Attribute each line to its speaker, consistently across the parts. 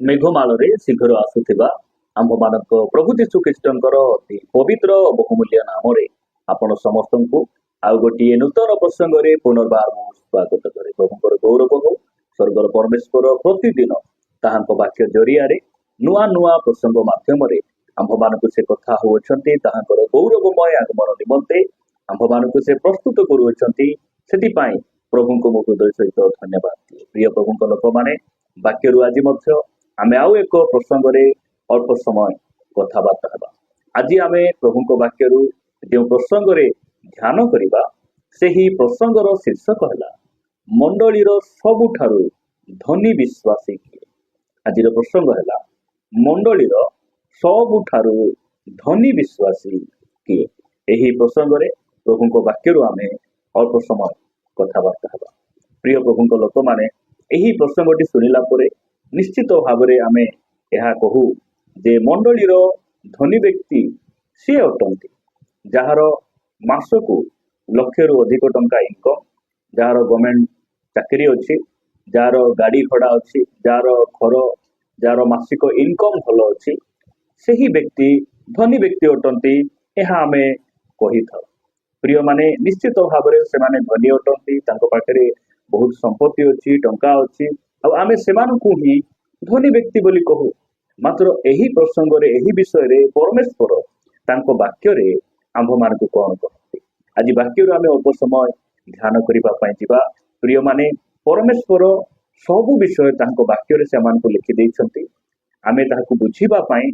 Speaker 1: मेघमाଳରେ ଶୀଘ୍ର ଆସୁଥିବା ଆମ୍ଭମାନଙ୍କ ପ୍ରଭୁ ଯୀଶୁ ଖ୍ରୀଷ୍ଟଙ୍କର ଅତି ପବିତ୍ର ଓ ବହୁମୂଲ୍ୟ ନାମରେ ଆପଣ ସମସ୍ତଙ୍କୁ ଆଉ ଗୋଟିଏ ନୂତନ ପ୍ରସଙ୍ଗରେ ପୁନର୍ବାର ମୁଁ ସ୍ୱାଗତ କରେ। ପ୍ରଭୁଙ୍କର ଗୌରବ ହଉ। ସ୍ୱର୍ଗର ପରମେଶ୍ୱର ପ୍ରତିଦିନ ତାହାଙ୍କ ବାକ୍ୟ ଜରିଆରେ ନୂଆ ନୂଆ ପ୍ରସଙ୍ଗ ମାଧ୍ୟମରେ ଆମ୍ଭମାନଙ୍କୁ ସେ କଥା ହେଉଅଛନ୍ତି। ତାହାଙ୍କର ଗୌରବମୟ ଆଗମନ ନିମନ୍ତେ ଆମ୍ଭମାନଙ୍କୁ ସେ ପ୍ରସ୍ତୁତ କରୁଅଛନ୍ତି। ସେଥିପାଇଁ ପ୍ରଭୁଙ୍କୁ ମୁଁ ହୃଦୟ ସହିତ ଧନ୍ୟବାଦ ଦିଏ। ପ୍ରିୟ ପ୍ରଭୁଙ୍କ ଲୋକମାନେ, ବାକ୍ୟରୁ ଆଜି ମଧ୍ୟ ଆମେ ଆଉ ଏକ ପ୍ରସଙ୍ଗରେ ଅଳ୍ପ ସମୟ କଥାବାର୍ତ୍ତା ହେବା। ଆଜି ଆମେ ପ୍ରଭୁଙ୍କ ବାକ୍ୟରୁ ଯେଉଁ ପ୍ରସଙ୍ଗରେ ଧ୍ୟାନ କରିବା, ସେହି ପ୍ରସଙ୍ଗର ଶୀର୍ଷକ ହେଲା ମଣ୍ଡଳୀର ସବୁଠାରୁ ଧନୀ ବିଶ୍ୱାସୀ କିଏ। ଆଜିର ପ୍ରସଙ୍ଗ ହେଲା ମଣ୍ଡଳୀର ସବୁଠାରୁ ଧନୀ ବିଶ୍ୱାସୀ କିଏ। ଏହି ପ୍ରସଙ୍ଗରେ ପ୍ରଭୁଙ୍କ ବାକ୍ୟରୁ ଆମେ ଅଳ୍ପ ସମୟ କଥାବାର୍ତ୍ତା ହେବା। ପ୍ରିୟ ପ୍ରଭୁଙ୍କ ଲୋକମାନେ, ଏହି ପ୍ରସଙ୍ଗଟି ଶୁଣିଲା ପରେ ନିଶ୍ଚିତ ଭାବରେ ଆମେ ଏହା କହୁ ଯେ ମଣ୍ଡଳୀର ଧନୀ ବ୍ୟକ୍ତି ସିଏ ଅଟନ୍ତି ଯାହାର ମାସକୁ ଲକ୍ଷରୁ ଅଧିକ ଟଙ୍କା ଇନକମ୍, ଯାହାର ଗଭର୍ଣ୍ଣମେଣ୍ଟ ଚାକିରି ଅଛି, ଯାହାର ଗାଡ଼ି ଘୋଡ଼ା ଅଛି, ଯାହାର ଘର, ଯାହାର ମାସିକ ଇନକମ୍ ଭଲ ଅଛି, ସେହି ବ୍ୟକ୍ତି ଧନୀ ବ୍ୟକ୍ତି ଅଟନ୍ତି। ଏହା ଆମେ କହିଥାଉ। ପ୍ରିୟମାନେ, ନିଶ୍ଚିତ ଭାବରେ ସେମାନେ ଧନୀ ଅଟନ୍ତି। ତାଙ୍କ ପାଖରେ ବହୁତ ସମ୍ପତ୍ତି ଅଛି, ଟଙ୍କା ଅଛି, ଆଉ ଆମେ ସେମାନଙ୍କୁ ହିଁ ଧନୀ ବ୍ୟକ୍ତି ବୋଲି କହୁ। ମାତ୍ର ଏହି ପ୍ରସଙ୍ଗରେ, ଏହି ବିଷୟରେ ପରମେଶ୍ୱର ତାଙ୍କ ବାକ୍ୟରେ ଆମ୍ଭମାନଙ୍କୁ କଣ କହନ୍ତି, ଆଜି ବାକ୍ୟରୁ ଆମେ ଅଳ୍ପ ସମୟ ଧ୍ୟାନ କରିବା ପାଇଁ ଯିବା। ପ୍ରିୟମାନେ, ପରମେଶ୍ୱର ସବୁ ବିଷୟ ତାଙ୍କ ବାକ୍ୟରେ ସେମାନଙ୍କୁ ଲେଖି ଦେଇଛନ୍ତି। ଆମେ ତାହାକୁ ବୁଝିବା ପାଇଁ,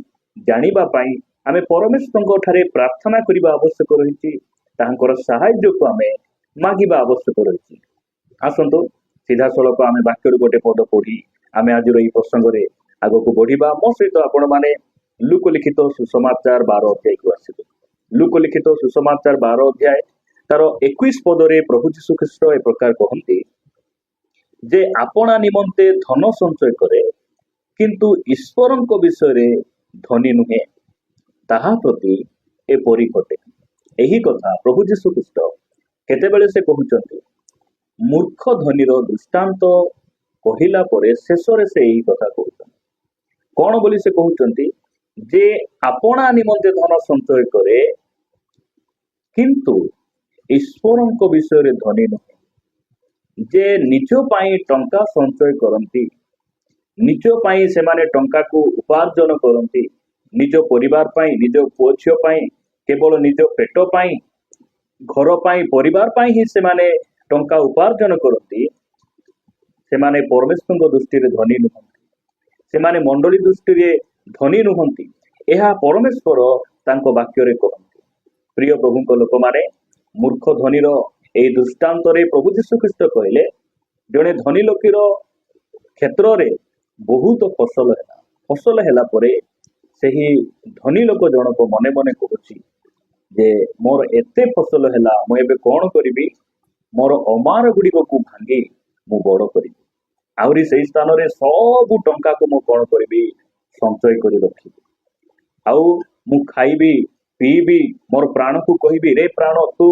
Speaker 1: ଜାଣିବା ପାଇଁ ଆମେ ପରମେଶ୍ୱରଙ୍କ ଠାରେ ପ୍ରାର୍ଥନା କରିବା ଆବଶ୍ୟକ ରହିଛି। ତାଙ୍କର ସାହାଯ୍ୟକୁ ଆମେ ମାଗିବା ଆବଶ୍ୟକ ରହିଛି। ଆସନ୍ତୁ ସିଧାସଳଖ ଆମେ ବାକ୍ୟରୁ ଗୋଟେ ପଦ ପଢି ଆମେ ଆଜିର ଏହି ପ୍ରସଙ୍ଗରେ ଆଗକୁ ବଢିବା। ମୋ ସହିତ ଆପଣ ମାନେ ଲୁକ ଲିଖିତ ସୁସମାଚାର 12 ଅଧ୍ୟାୟକୁ ଆସିବେ। ଲୁକ ଲିଖିତ ସୁସମାଚାର 12 ଅଧ୍ୟାୟ ତାର 21 ପଦରେ ପ୍ରଭୁ ଯୀଶୁ ଖ୍ରୀଷ୍ଟ ଏ ପ୍ରକାର କହନ୍ତି ଯେ ଆପଣା ନିମନ୍ତେ ଧନ ସଞ୍ଚୟ କରେ, କିନ୍ତୁ ଈଶ୍ୱରଙ୍କ ବିଷୟରେ ଧନୀ ନୁହେଁ, ତାହା ପ୍ରତି ଏପରି ଘଟେ। ଏହି କଥା ପ୍ରଭୁ ଯୀଶୁ ଖ୍ରୀଷ୍ଟ କେତେବେଳେ ସେ କହୁଛନ୍ତି, ମୂର୍ଖ ଧନୀର ଦୃଷ୍ଟାନ୍ତ କହିଲା ପରେ ଶେଷରେ ସେ ଏହି କଥା କହୁଛନ୍ତି। କଣ ବୋଲି ସେ କହୁଛନ୍ତି ଯେ ଆପଣା ନିମନ୍ତେ ଧନ ସଞ୍ଚୟ କରେ, କିନ୍ତୁ ଈଶ୍ୱରଙ୍କ ବିଷୟରେ ଧନୀ ନୁହେଁ। ଯେ ନିଜ ପାଇଁ ଟଙ୍କା ସଞ୍ଚୟ କରନ୍ତି, ନିଜ ପାଇଁ ସେମାନେ ଟଙ୍କାକୁ ଉପାର୍ଜନ କରନ୍ତି, ନିଜ ପରିବାର ପାଇଁ, ନିଜ ପୁଅ ଝିଅ ପାଇଁ, କେବଳ ନିଜ ପେଟ ପାଇଁ, ଘର ପାଇଁ, ପରିବାର ପାଇଁ ହିଁ ସେମାନେ ଟଙ୍କା ଉପାର୍ଜନ କରନ୍ତି, ସେମାନେ ପରମେଶ୍ୱରଙ୍କ ଦୃଷ୍ଟିରେ ଧନୀ ନୁହନ୍ତି। ସେମାନେ ମଣ୍ଡଳୀ ଦୃଷ୍ଟିରେ ଧନୀ ନୁହନ୍ତି। ଏହା ପରମେଶ୍ୱର ତାଙ୍କ ବାକ୍ୟରେ କହନ୍ତି। ପ୍ରିୟ ପ୍ରଭୁଙ୍କ ଲୋକମାନେ, ମୂର୍ଖ ଧନୀର ଏହି ଦୃଷ୍ଟାନ୍ତରେ ପ୍ରଭୁ ଯୀଶୁ ଖ୍ରୀଷ୍ଟ କହିଲେ, ଜଣେ ଧନୀ ଲୋକର କ୍ଷେତ୍ରରେ ବହୁତ ଫସଲ ହେଲା। ଫସଲ ହେଲା ପରେ ସେହି ଧନୀ ଲୋକ ଜଣକ ମନେ ମନେ କହୁଛି ଯେ ମୋର ଏତେ ଫସଲ ହେଲା, ମୁଁ ଏବେ କଣ କରିବି? ମୋର ଅମାର ଗୁଡ଼ିକକୁ ଭାଙ୍ଗି ମୁଁ ବଡ଼ କରିବି। ଆହୁରି ସେଇ ସ୍ଥାନରେ ସବୁ ଟଙ୍କାକୁ ମୁଁ କଣ କରିବି? ସଞ୍ଚୟ କରି ରଖିବି। ଆଉ ମୁଁ ଖାଇବି, ପିଇବି, ମୋର ପ୍ରାଣକୁ କହିବି, ରେ ପ୍ରାଣ ତୁ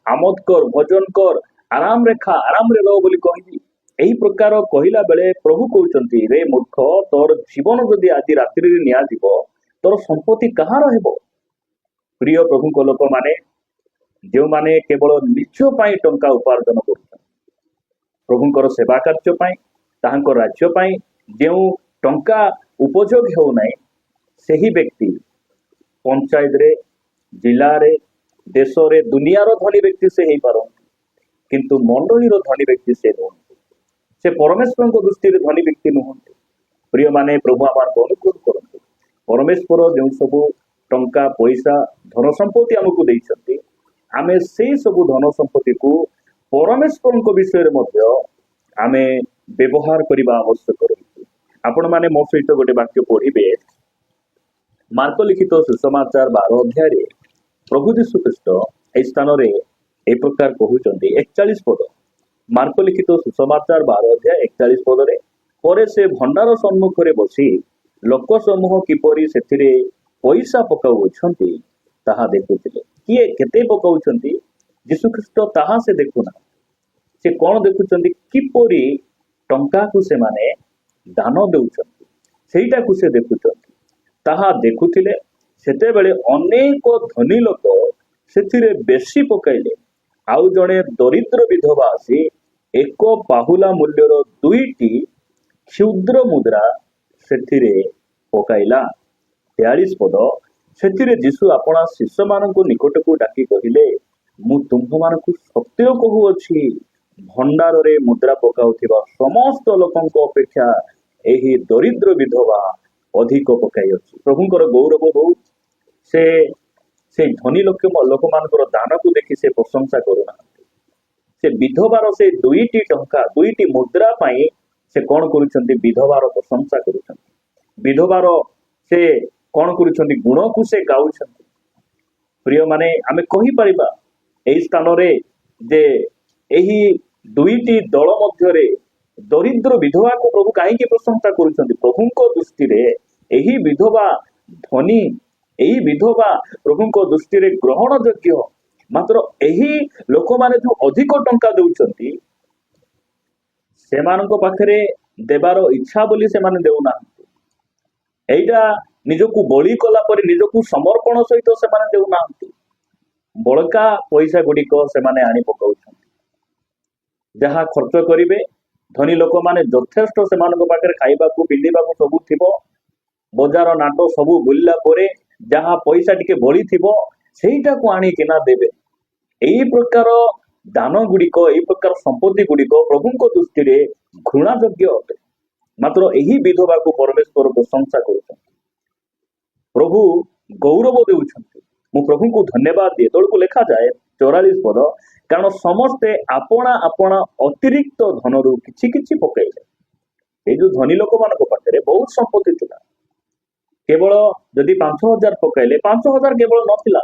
Speaker 1: ଆମୋଦ କର, ଭୋଜନ କର, ଆରାମରେ ଖା, ଆରାମରେ ରହ ବୋଲି କହିବି। ଏହି ପ୍ରକାର କହିଲା ବେଳେ ପ୍ରଭୁ କହୁଛନ୍ତି, ରେ ମୂର୍ଖ, ତୋର ଜୀବନ ଯଦି ଆଜି ରାତ୍ରିରେ ନିଆଯିବ, ତୋର ସମ୍ପତ୍ତି କାହାର ହେବ? ପ୍ରିୟ ପ୍ରଭୁଙ୍କ ଲୋକମାନେ, ଯେଉଁମାନେ କେବଳ ନିଜ ପାଇଁ ଟଙ୍କା ଉପାର୍ଜନ କରୁଛନ୍ତି, ପ୍ରଭୁଙ୍କର ସେବା କାର୍ଯ୍ୟ ପାଇଁ, ତାହାଙ୍କ ରାଜ୍ୟ ପାଇଁ ଯେଉଁ ଟଙ୍କା ଉପଯୋଗ ହେଉନାହିଁ, ସେହି ବ୍ୟକ୍ତି ପଞ୍ଚାୟତରେ, ଜିଲ୍ଲାରେ, ଦେଶରେ, ଦୁନିଆର ଧନୀ ବ୍ୟକ୍ତି ସେ ହେଇପାରନ୍ତି, କିନ୍ତୁ ମଣ୍ଡଳୀର ଧନୀ ବ୍ୟକ୍ତି ସେ ନୁହନ୍ତି। ସେ ପରମେଶ୍ୱରଙ୍କ ଦୃଷ୍ଟିରେ ଧନୀ ବ୍ୟକ୍ତି ନୁହନ୍ତି। ପ୍ରିୟମାନେ, ପ୍ରଭୁ ଆମକୁ ଅନୁଗ୍ରହ କରନ୍ତୁ। ପରମେଶ୍ୱର ଯେଉଁ ସବୁ ଟଙ୍କା, ପଇସା, ଧନ ସମ୍ପତ୍ତି ଆମକୁ ଦେଇଛନ୍ତି, ଆମେ ସେଇ ସବୁ ଧନ ସମ୍ପତ୍ତିକୁ ପରମେଶ୍ୱରଙ୍କ ବିଷୟରେ ମଧ୍ୟ ଆମେ ବ୍ୟବହାର କରିବା ଆବଶ୍ୟକ ରହିଛି। ଆପଣ ମାନେ ମୋ ସହିତ ଗୋଟେ ବାକ୍ୟ ପଢିବେ। ମାର୍କ ଲିଖିତ ସୁସମାଚାର 12 ଅଧ୍ୟାୟରେ ପ୍ରଭୁ ଯୀଶୁ ଖ୍ରୀଷ୍ଟ ଏହି ସ୍ଥାନରେ ଏ ପ୍ରକାର କହୁଛନ୍ତି। 41 ପଦ, ମାର୍କ ଲିଖିତ ସୁସମାଚାର 12 ଅଧ୍ୟାୟ 41 ପଦରେ, ପରେ ସେ ଭଣ୍ଡାର ସମ୍ମୁଖରେ ବସି ଲୋକ ସମୂହ କିପରି ସେଥିରେ ପଇସା ପକାଉଛନ୍ତି ତାହା ଦେଖୁଥିଲେ। କିଏ କେତେ ପକାଉଛନ୍ତି ଯୀଶୁ ଖ୍ରୀଷ୍ଟ ତାହା ସେ ଦେଖୁନାହାନ୍ତି। ସେ କଣ ଦେଖୁଛନ୍ତି? କିପରି ଟଙ୍କାକୁ ସେମାନେ ଦାନ ଦେଉଛନ୍ତି, ସେଇଟାକୁ ସେ ଦେଖୁଛନ୍ତି। ତାହା ଦେଖୁଥିଲେ ସେତେବେଳେ ଅନେକ ଧନୀ ଲୋକ ସେଥିରେ ବେଶୀ ପକାଇଲେ। ଆଉ ଜଣେ ଦରିଦ୍ର ବିଧବା ଆସି 1 ପାହୁଲା ମୂଲ୍ୟର 2ଟି କ୍ଷୁଦ୍ର ମୁଦ୍ରା ସେଥିରେ ପକାଇଲା। 43 ପଦ, ସେଥିରେ ଯୀଶୁ ଆପଣା ଶିଷ୍ୟମାନଙ୍କୁ ନିକଟକୁ ଡାକି କହିଲେ, ମୁଁ ତୁମ୍ଭମାନଙ୍କୁ ସତ୍ୟ କହୁଅଛି, ଭଣ୍ଡାରରେ ମୁଦ୍ରା ପକାଉଥିବା ସମସ୍ତ ଲୋକଙ୍କ ଅପେକ୍ଷା ଏହି ଦରିଦ୍ର ବିଧବା ଅଧିକ ପକାଇଅଛି। ପ୍ରଭୁଙ୍କର ଗୌରବ ହଉ। ସେ ସେଇ ଧନୀ ଲୋକମାନଙ୍କର ଦାନକୁ ଦେଖି ସେ ପ୍ରଶଂସା କରୁନାହାନ୍ତି। ସେ ବିଧବାର ସେ 2ଟି ଟଙ୍କା 2ଟି ମୁଦ୍ରା ପାଇଁ ସେ କଣ କରୁଛନ୍ତି? ବିଧବାର ପ୍ରଶଂସା କରୁଛନ୍ତି। ବିଧବାର ସେ କଣ କରୁଛନ୍ତି? ଗୁଣକୁ ସେ ଗାଉଛନ୍ତି। ପ୍ରିୟ ମାନେ, ଆମେ କହିପାରିବା ଏହି ସ୍ଥାନରେ ଯେ ଏହି 2ଟି ଦଳ ମଧ୍ୟରେ ଦରିଦ୍ର ବିଧବାକୁ ପ୍ରଭୁ କାହିଁକି ପ୍ରଶଂସା କରୁଛନ୍ତି? ପ୍ରଭୁଙ୍କ ଦୃଷ୍ଟିରେ ଏହି ବିଧବା ଧନୀ, ଏହି ବିଧବା ପ୍ରଭୁଙ୍କ ଦୃଷ୍ଟିରେ ଗ୍ରହଣ ଯୋଗ୍ୟ। ମାତ୍ର ଏହି ଲୋକମାନେ ଯୋଉ ଅଧିକ ଟଙ୍କା ଦେଉଛନ୍ତି, ସେମାନଙ୍କ ପାଖରେ ଦେବାର ଇଚ୍ଛା ବୋଲି ସେମାନେ ଦେଉନାହାନ୍ତି। ଏଇଟା ନିଜକୁ ବଳି କଲା ପରେ ନିଜକୁ ସମର୍ପଣ ସହିତ ସେମାନେ ଦେଉନାହାନ୍ତି। ବଳକା ପଇସା ଗୁଡ଼ିକ ସେମାନେ ଆଣି ପକାଉଛନ୍ତି। ଯାହା ଖର୍ଚ୍ଚ କରିବେ, ଧନୀ ଲୋକମାନେ ଯଥେଷ୍ଟ ସେମାନଙ୍କ ପାଖରେ ଖାଇବାକୁ ପିନ୍ଧିବାକୁ ସବୁ ଥିବ। ବଜାର ନାଟ ସବୁ ବୁଲିଲା ପରେ ଯାହା ପଇସା ଟିକେ ବଳିଥିବ ସେଇଟାକୁ ଆଣିକିନା ଦେବେ। ଏଇ ପ୍ରକାର ଦାନ ଗୁଡ଼ିକ, ଏଇ ପ୍ରକାର ସମ୍ପତ୍ତି ଗୁଡ଼ିକ ପ୍ରଭୁଙ୍କ ଦୃଷ୍ଟିରେ ଘୃଣା ଯୋଗ୍ୟ ଅଟେ। ମାତ୍ର ଏହି ବିଧବାକୁ ପରମେଶ୍ୱର ପ୍ରଶଂସା କରୁଛନ୍ତି, ପ୍ରଭୁ ଗୌରବ ଦେଉଛନ୍ତି। ମୁଁ ପ୍ରଭୁଙ୍କୁ ଧନ୍ୟବାଦ ଦିଏ। ତଳକୁ ଲେଖାଯାଏ 44 ପଦ, କାରଣ ସମସ୍ତେ ଆପଣା ଆପଣା ଅତିରିକ୍ତ ଧନରୁ କିଛି କିଛି ପକାଇଲେ। ଏଇ ଯୋଉ ଧନୀ ଲୋକମାନଙ୍କ ପାଖରେ ବହୁତ ସମ୍ପତ୍ତି ଥିଲା, କେବଳ ଯଦି 5,000 ପକାଇଲେ, 5,000 କେବଳ ନଥିଲା,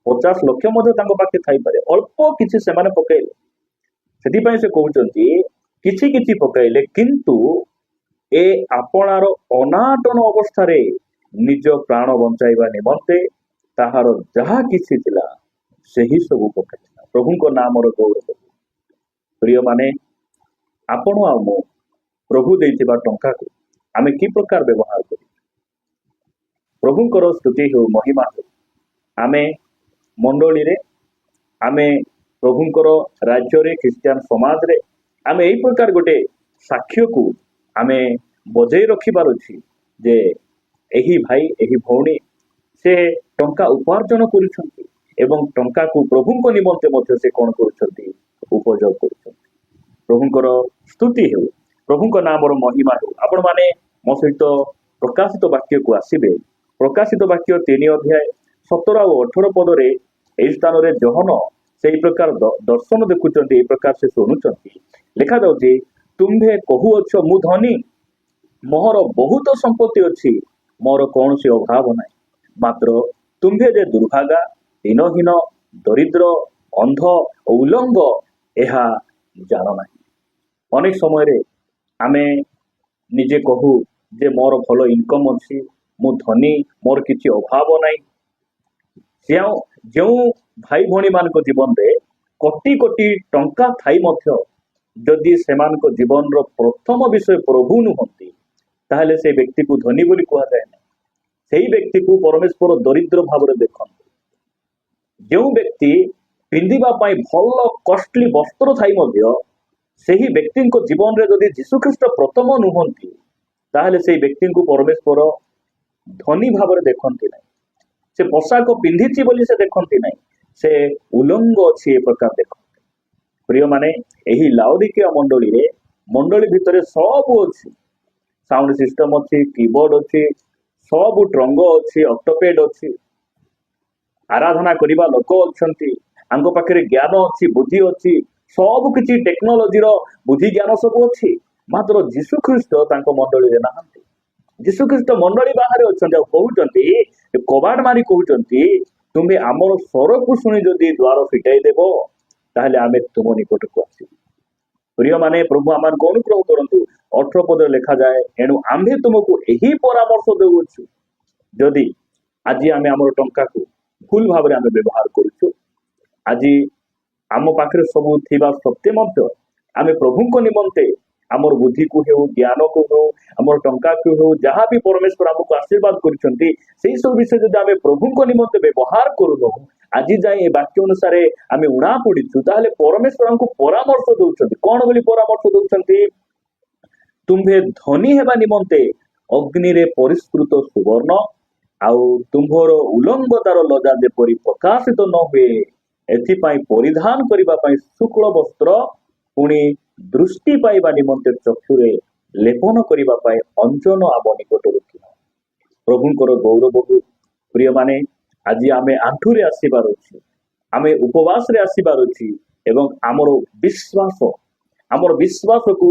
Speaker 1: 50 ଲକ୍ଷ ମଧ୍ୟ ତାଙ୍କ ପାଖରେ ଥାଇପାରେ। ଅଳ୍ପ କିଛି ସେମାନେ ପକାଇଲେ। ସେଥିପାଇଁ ସେ କହୁଛନ୍ତି କିଛି କିଛି ପକାଇଲେ, କିନ୍ତୁ ଏ ଆପଣାର ଅନାଟନ ଅବସ୍ଥାରେ ନିଜ ପ୍ରାଣ ବଞ୍ଚାଇବା ନିମନ୍ତେ ତାହାର ଯାହା କିଛି ଥିଲା ସେହି ସବୁ ପକାଇଥିଲା। ପ୍ରଭୁଙ୍କ ନାମର ଗୌରବ। ପ୍ରିୟ ମାନେ, ଆପଣ ଆଉ ମୁଁ ପ୍ରଭୁ ଦେଇଥିବା ଟଙ୍କାକୁ ଆମେ କି ପ୍ରକାର ବ୍ୟବହାର କରୁ? ପ୍ରଭୁଙ୍କର ସ୍ତୁତି ହେଉ, ମହିମା ହେଉ। ଆମେ ମଣ୍ଡଳୀରେ, ଆମେ ପ୍ରଭୁଙ୍କର ରାଜ୍ୟରେ, ଖ୍ରୀଷ୍ଟିଆନ ସମାଜରେ ଆମେ ଏଇ ପ୍ରକାର ଗୋଟେ ସାକ୍ଷ୍ୟକୁ ଆମେ ବଜେଇ ରଖିବାର ଅଛି ଯେ ଏହି ଭାଇ, ଏହି ଭଉଣୀ ସେ ଟଙ୍କା ଉପାର୍ଜନ କରୁଛନ୍ତି ଏବଂ ଟଙ୍କାକୁ ପ୍ରଭୁଙ୍କ ନିମନ୍ତେ ମଧ୍ୟ ସେ କଣ କରୁଛନ୍ତି? ଉପଯୋଗ କରୁଛନ୍ତି। ପ୍ରଭୁଙ୍କର ସ୍ତୁତି ହେଉ, ପ୍ରଭୁଙ୍କ ନାମର ମହିମା ହେଉ। ଆପଣ ମାନେ ମୋ ସହିତ ପ୍ରକାଶିତ ବାକ୍ୟକୁ ଆସିବେ। ପ୍ରକାଶିତ ବାକ୍ୟ 3 ଅଧ୍ୟାୟ 17 ଆଉ 18 ପଦରେ ଏହି ସ୍ଥାନରେ ଯୋହନ ସେଇ ପ୍ରକାର ଦର୍ଶନ ଦେଖୁଛନ୍ତି, ଏଇ ପ୍ରକାର ସେ ଶୁଣୁଛନ୍ତି। ଲେଖାଯାଉଛି, ତୁମ୍ଭେ କହୁଅଛ ମୁଁ ଧନୀ, ମୋର ବହୁତ ସମ୍ପତ୍ତି ଅଛି, ମୋର କୌଣସି ଅଭାବ ନାହିଁ। ମାତ୍ର ତୁମ୍ଭେ ଯେ ଦୁର୍ଭାଗା, ଦିନହୀନ, ଦରିଦ୍ର, ଅନ୍ଧ ଓ ଉଲଙ୍ଗ, ଏହା ଜାଣ ନାହିଁ। ଅନେକ ସମୟରେ ଆମେ ନିଜେ କହୁ ଯେ ମୋର ଭଲ ଇନକମ୍ ଅଛି, ମୁଁ ଧନୀ, ମୋର କିଛି ଅଭାବ ନାହିଁ। ଯେଉଁ ଭାଇ ଭଉଣୀ ମାନଙ୍କ ଜୀବନରେ କୋଟି କୋଟି ଟଙ୍କା ଥାଇ ମଧ୍ୟ ଯଦି ସେମାନଙ୍କ ଜୀବନର ପ୍ରଥମ ବିଷୟ ପ୍ରଭୁ ନୁହନ୍ତି, ତାହେଲେ ସେ ବ୍ୟକ୍ତିକୁ ଧନୀ ବୋଲି କୁହାଯାଏ ନାହିଁ। ସେଇ ବ୍ୟକ୍ତିକୁ ପରମେଶ୍ୱର ଦରିଦ୍ର ଭାବରେ ଦେଖନ୍ତି। ଯେଉଁ ବ୍ୟକ୍ତି ପିନ୍ଧିବା ପାଇଁ ଭଲ କଷ୍ଟଲି ବସ୍ତ୍ର ଥାଇ ମଧ୍ୟ ସେହି ବ୍ୟକ୍ତିଙ୍କ ଜୀବନରେ ଯଦି ଯୀଶୁଖ୍ରୀଷ୍ଟ ପ୍ରଥମ ନୁହନ୍ତି, ତାହେଲେ ସେଇ ବ୍ୟକ୍ତିଙ୍କୁ ପରମେଶ୍ୱର ଧନୀ ଭାବରେ ଦେଖନ୍ତି ନାହିଁ। ସେ ପୋଷାକ ପିନ୍ଧିଛି ବୋଲି ସେ ଦେଖନ୍ତି ନାହିଁ, ସେ ଉଲଙ୍ଗ ଅଛି ଏ ପ୍ରକାର ଦେଖନ୍ତି। ପ୍ରିୟ ମାନେ, ଏହି ଲାଉଦିକିଆ ମଣ୍ଡଳୀ ଭିତରେ ସବୁ ଅଛି। ସାଉଣ୍ଡ ସିଷ୍ଟମ ଅଛି, କିବୋର୍ଡ ଅଛି, ସବୁ ଟ୍ରଙ୍ଗ ଅଛି, ଅକ୍ଟୋପେଡ୍ ଅଛି, ଆରାଧନା କରିବା ଲୋକ ଅଛନ୍ତି, ଆଙ୍କ ପାଖରେ ଜ୍ଞାନ ଅଛି, ବୁଦ୍ଧି ଅଛି, ସବୁ କିଛି ଟେକ୍ନୋଲୋଜିର ବୁଦ୍ଧି ଜ୍ଞାନ ସବୁ ଅଛି। ମାତ୍ର ଯୀଶୁଖ୍ରୀଷ୍ଟ ତାଙ୍କ ମଣ୍ଡଳୀରେ ନାହାନ୍ତି। ଯୀଶୁଖ୍ରୀଷ୍ଟ ମଣ୍ଡଳୀ ବାହାରେ ଅଛନ୍ତି ଆଉ କହୁଛନ୍ତି, କବାଟ ମାରି କହୁଛନ୍ତି, ତୁମେ ଆମର ସ୍ୱରକୁ ଶୁଣି ଯଦି ଦ୍ୱାର ଫିଟାଇ ଦେବ, ତାହେଲେ ଆମେ ତୁମ ନିକଟକୁ ଆସିବୁ। ପ୍ରିୟ ମାନେ, ପ୍ରଭୁ ଆମମାନଙ୍କୁ ଅନୁଗ୍ରହ କରନ୍ତୁ। 18 ପଦରେ ଲେଖାଯାଏ, ଏଣୁ ଆମ୍ଭେ ତୁମକୁ ଏହି ପରାମର୍ଶ ଦେଉଅଛୁ, ଯଦି ଆଜି ଆମେ ଆମର ଟଙ୍କାକୁ ଭୁଲ ଭାବରେ ଆମେ ବ୍ୟବହାର କରୁଛୁ, ଆଜି ଆମ ପାଖରେ ସବୁ ଥିବା ସତ୍ତ୍ୱେ ମଧ୍ୟ ଆମେ ପ୍ରଭୁଙ୍କ ନିମନ୍ତେ आमर बुद्धि को हो ज्ञान को हो आमर टंका को हो जहाँ भी परमेश्वर आमको आशीर्वाद करछंती सेही सब विषय जदि आमे प्रभु को निमंते व्यवहार करूनो आज जाए ए वाक्य अनुसार आमे उणा पड़ीछु ताहले परमेश्वर हमको परामर्श दउछंती कोन बोली परामर्श दउछंती तुम्भे धनी हेबा निमंते अग्नि रे परिष्कृत सुवर्ण आउ तुम्भर उलंगतार लजा जेपरि प्रकाशित न हुए एथिपाई परिधान करिबा पाई शुक्ल वस्त्र पुणी दृष्टि पाइबा निमंते चक्षुरे लेपन करिबा पाई अंजन आम निकट रखिब प्रभुंकर गौरव प्रिय माने आज आमे आंठुरे आसीबार अछि आमे उपवास रे आसीबार अछि एवं आमर विश्वास को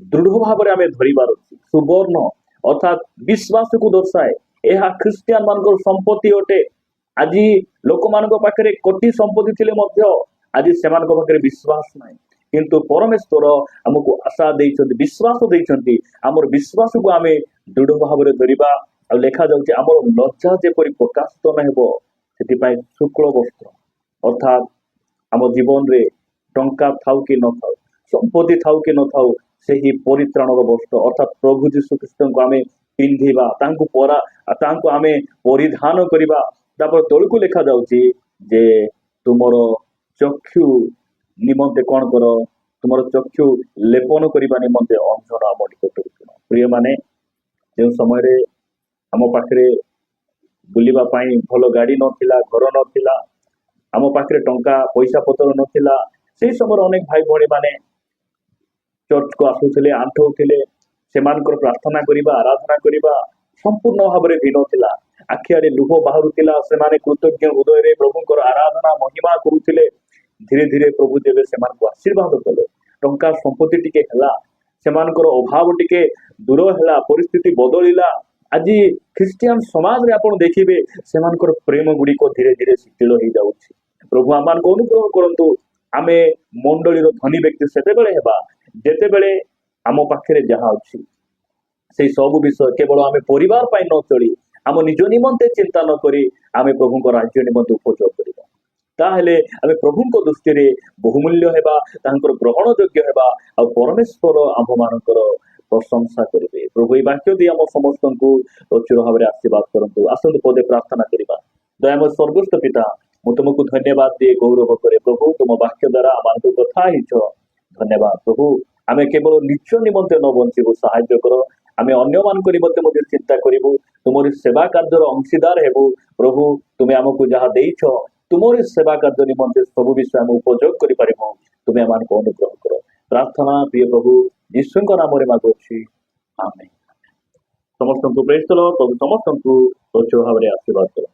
Speaker 1: दृढ़ भाव रे आमे धरिबार अछि सुवर्ण अर्थात विश्वास को दर्शाए यह ख्रिस्टियान मानकर संपत्ति अटे आज लोक मान पाखे कोटी संपत्ति थिले मध्य आज से पाखे विश्वास नहीं किंतु परमेश्वर आमको आशा देइछन्ति विश्वास देइछन्ति आमर विश्वास को आमे दृढ़ भाव रे धरिबा आ लेखा जाउछि आमर लज्जा जेपरि प्रकाशित न हेबो सेति शुक्ल वस्त्र अर्थात आम जीवन रे टंका थाउ कि न थाउ संपत्ति थाउ कि न थाउ सेही परित्राणर वस्त्र अर्थात प्रभु जीशु ख्रीष्ट को आमे पिंधिबा तांको आमे परिधान करिबा तापर तळकु लेखा जाउछि जे तुमर चक्षु निमंते कोन करो तुमर चक्षु लेपन करिबा निमंते अंजन आम निकट प्रिय माने जे समय रे आम पाखरे बुलिबा पाई भलो गाड़ी नथिला घर नथिला आम पाखरे टंका पैसा पतर नथिला सेही समय अनेक भाई भणी माने चर्च को आसुथिले आंठौथिले सेमानकर प्रार्थना करिबा आराधना करिबा संपूर्ण भाव में भिन्न थिला आखियारे लुह बाहरुथिला सेमाने कृतज्ञ हृदय रे प्रभुंकर आराधना महिमा करुथिले धीरे धीरे प्रभु देवे सेमानको आशीर्वाद कले टंका संपत्ति टिके हला सेमानकर अभाव टिके दूर हला परिस्थिति बदलिला आज ख्रिस्टियन समाज रे आपण देखिबे सेमानकर प्रेम गुडी को धीरे धीरे शिथिल हो जाउछि प्रभु आमान को अनुग्रह करंतु आमे मंडली रो धनी व्यक्ति सेते बेले हेबा जेते बेले आम पाखे जहाँ अच्छी से सब विषय केवल आम परिवार पाई न चली आम निज निमंते चिंता न करी आम प्रभु राज्य निमंते उपयोग करबा ताहेले आम प्रभु दृष्टि रे बहुमूल्य हेबा तांकर ग्रहण योग्य हेबा आ परमेश्वर आम मानकर प्रशंसा करिवे प्रभु ए वाक्य दे आम समस्त को प्रचुर भाव में आशीर्वाद करंतु आसंतु पदे प्रार्थना करिबा दयामय स्वर्गस्थ पिता मु तुमको धन्यवाद दिए गौरव करे प्रभु तुम वाक्य द्वारा आम कथा हिच धन्यवाद प्रभु आमे केवल निज निमंते न बंचबू साहाय्य कर आमे अन्य मान निमंते चिंता करूँ तुमरी सेवा कार्यर अंशीदार हेबू प्रभु तुम्हें आमको जहाँ देइछ तुमरी सेवा कार्य निमंते सब विषय आम उपयोग कर तुम्हें आम अनुग्रह कर प्रार्थना प्रिय प्रभु यीशु नाम मागुछि आमेन समस्त को प्रेज करो प्रभु समस्त को प्रचुर भाव में आशीर्वाद करो।